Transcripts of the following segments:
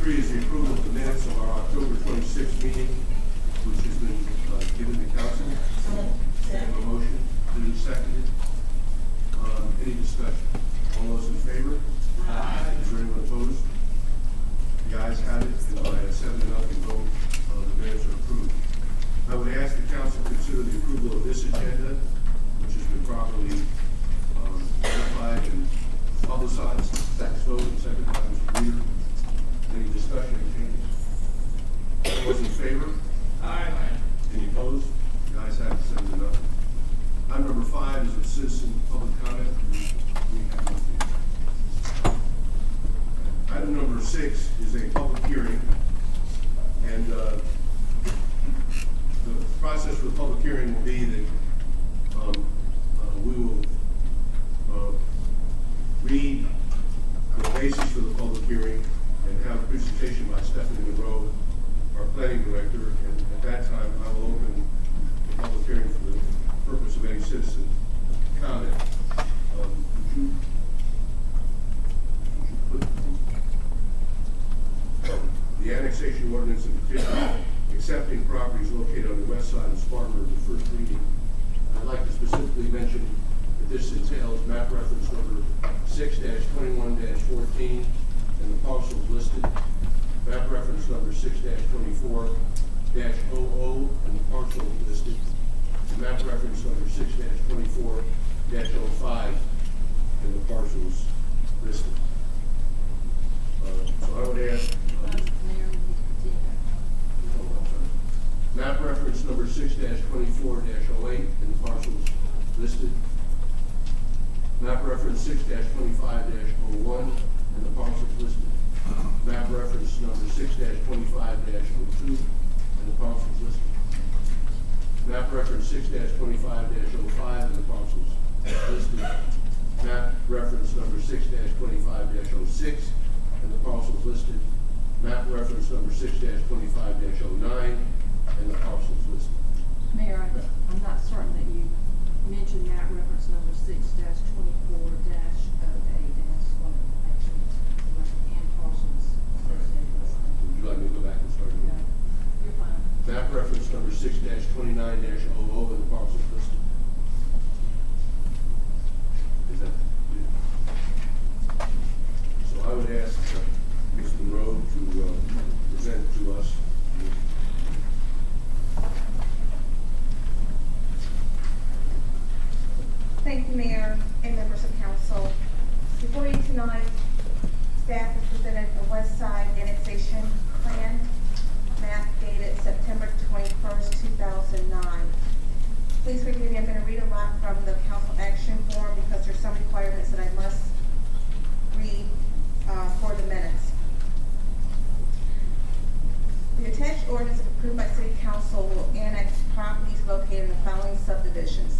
3 is the approval of the minutes of our October 26th meeting, which has been given to council. I have a motion. Duly seconded. Any discussion? All those in favor? Aye. Is there anyone opposed? The ayes have it, and by a 7-0 vote, the minutes are approved. I would ask the council to consider the approval of this agenda, which has been properly verified and publicized. Second vote and second by Mr. Reader. Any discussion or changes? All those in favor? Aye. Any opposed? The ayes have it, 7-0. Item number 5 is a citizen public comment. We have nothing. Item number 6 is a public hearing, and the process for the public hearing will be that we will read the basis for the public hearing and have a presentation by Stephanie Moroe, our planning director, and at that time I will open the public hearing for the purpose of any citizen comment. Would you put the annexation ordinance and petition accepting properties located on the west side of Spartanburg, the first reading? I'd like to specifically mention that this entails map reference number 6-21-14 and the parcels listed, map reference number 6-24-00 and the parcel listed, and map reference number 6-24-05 and the parcels listed. So I would ask map reference number 6-24-08 and the parcels listed. Map reference 6-25-01 and the parcels listed. Map reference number 6-25-02 and the parcels listed. Map reference 6-25-05 and the parcels listed. Map reference number 6-25-06 and the parcels listed. Map reference number 6-25-09 and the parcels listed. Mayor, I'm not certain that you mentioned map reference number 6-24-08 and parcels associated with it. Would you like me to go back and start again? Yeah, you're fine. Map reference number 6-29-00 and the parcels listed. Is that clear? So I would ask Mr. Moroe to present to us. Thank you, Mayor and members of council. Before you tonight, staff has presented the Westside annexation plan map dated September 21st, 2009. Please forgive me, I'm going to read a lot from the council action form because there's some requirements that I must read for the minutes. The attached ordinance approved by City Council will annex properties located in the following subdivisions: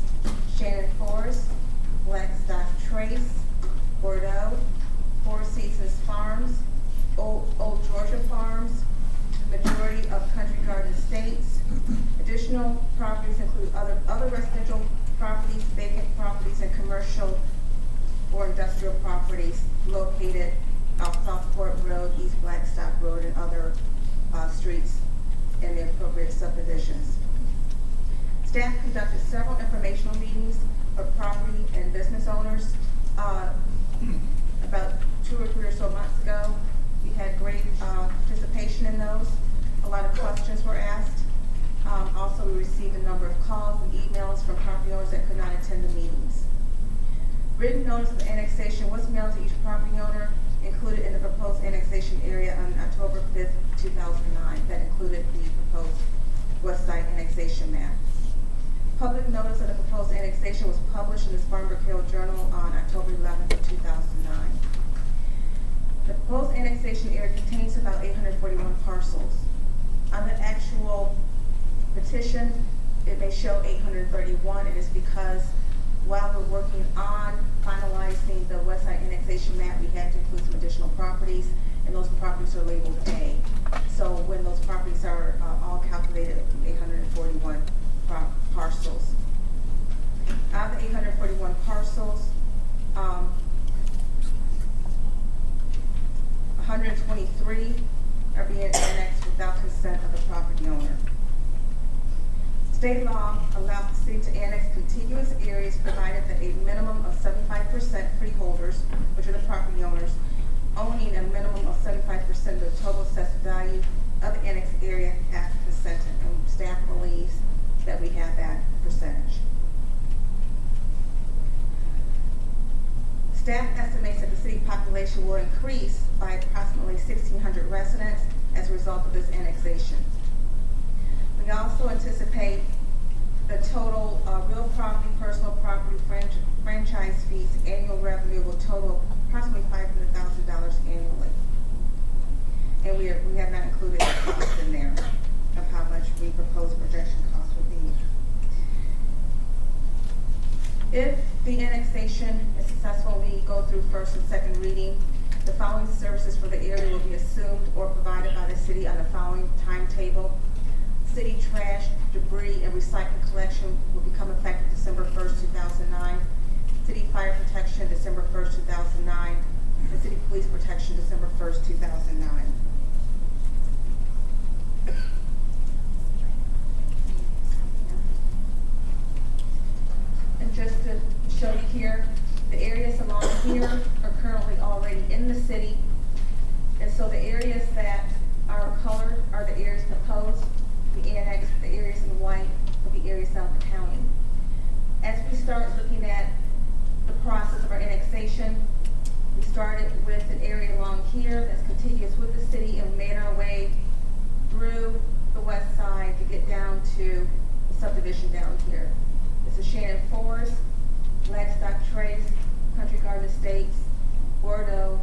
Shannon Forest, Blackstock Trace, Bordeaux, Four Seasons Farms, Old Georgia Farms, the majority of Country Garden Estates. Additional properties include other residential properties, vacant properties, and commercial or industrial properties located off Southport Road, East Blackstock Road, and other streets in the appropriate subdivisions. Staff conducted several informational meetings for property and business owners about 2 or 3 or so months ago. We had great participation in those. A lot of questions were asked. Also, we received a number of calls and emails from property owners that could not attend the meetings. Written notice of annexation was mailed to each property owner included in the proposed annexation area on October 5th, 2009. That included the proposed Westside annexation map. Public notice of the proposed annexation was published in the Spartanburg Journal on October 11th, 2009. The proposed annexation area contains about 841 parcels. On the actual petition, it may show 831. It is because while we're working on finalizing the Westside annexation map, we had to include some additional properties, and those properties are labeled A. So when those properties are all calculated, 841 parcels. Out of the 841 parcels, 123 are being annexed without consent of the property owner. State law allows the city to annex contiguous areas provided that a minimum of 75% freeholders, which are the property owners, owning a minimum of 75% of the total assessed value of the annexed area have consented, and staff believes that we have that percentage. Staff estimates that the city population will increase by approximately 1,600 residents as a result of this annexation. We also anticipate the total real property, personal property, franchise fees, annual revenue will total approximately $500,000 annually. And we have not included the cost in there of how much we propose projection cost would be. If the annexation is successful, we go through first and second reading. The following services for the area will be assumed or provided by the city on the following timetable. City trash, debris, and recycling collection will become effective December 1st, 2009. City fire protection, December 1st, 2009. And city police protection, December 1st, 2009. And just to show you here, the areas along here are currently already in the city. And so the areas that are colored are the areas proposed. The annex, the areas in white, will be areas out the county. As we start looking at the process of our annexation, we started with an area along here that's contiguous with the city and made our way through the west side to get down to the subdivision down here. This is Shannon Forest, Blackstock Trace, Country Garden Estates, Bordeaux,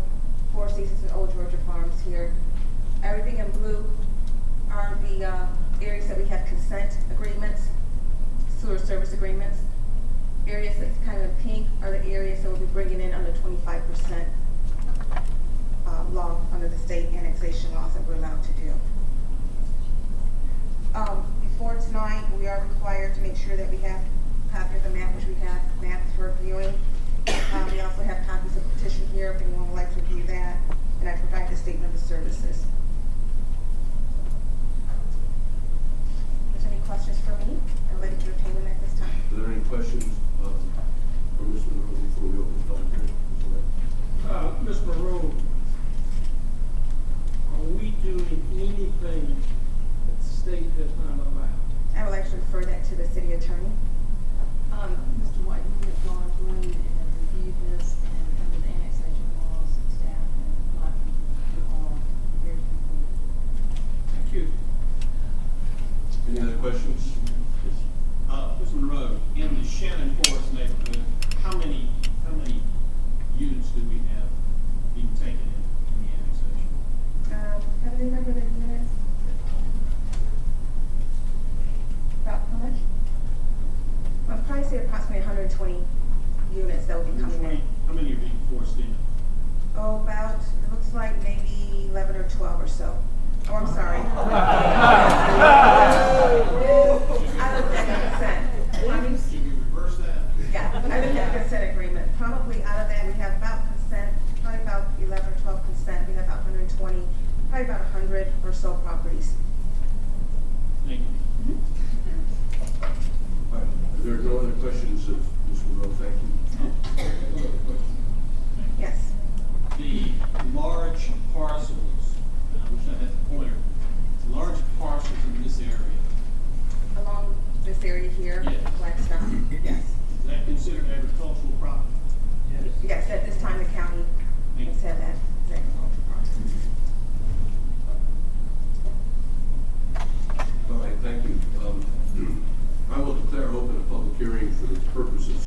Four Seasons, and Old Georgia Farms here. Everything in blue are the areas that we have consent agreements, sewer service agreements. Areas that's kind of pink are the areas that we'll be bringing in under 25% law under the state annexation laws that we're allowed to do. Before tonight, we are required to make sure that we have a copy of the map, which we have maps for viewing. We also have copies of the petition here if anyone would like to view that, and I provide the statement of the services. Questions for me? I'm ready to entertain them at this time. Are there any questions for Ms. Moroe before we open the public hearing? Ms. Moroe, are we doing anything that the state does not allow? I would like to refer that to the city attorney. Mr. White, we have gone through and reviewed this, and under the annexation laws, staff and my people are very complete. Thank you. Any other questions? Yes. Ms. Monroe, in the Shannon Forest neighborhood, how many units do we have being taken in the annexation? Have they remember the units? About how much? I'd probably say approximately 120 units that will be coming in. How many are being forced in? Oh, about, it looks like maybe 11 or 12 or so. Oh, I'm sorry. I looked at the consent. Should we reverse that? Yeah, I looked at the consent agreement. Probably out of that, we have about consent, probably about 11 or 12 consent. We have about 120, probably about 100 or so properties. Thank you. All right. If there are no other questions of Ms. Moroe, thank you. Yes. The large parcels, I wish I had the pointer, large parcels in this area, Along this area here, Yes. Blackstock. Yes. is that considered agricultural property? Yes, at this time the county has said that. It's agricultural property. All right, thank you. I will declare open a public hearing for the purposes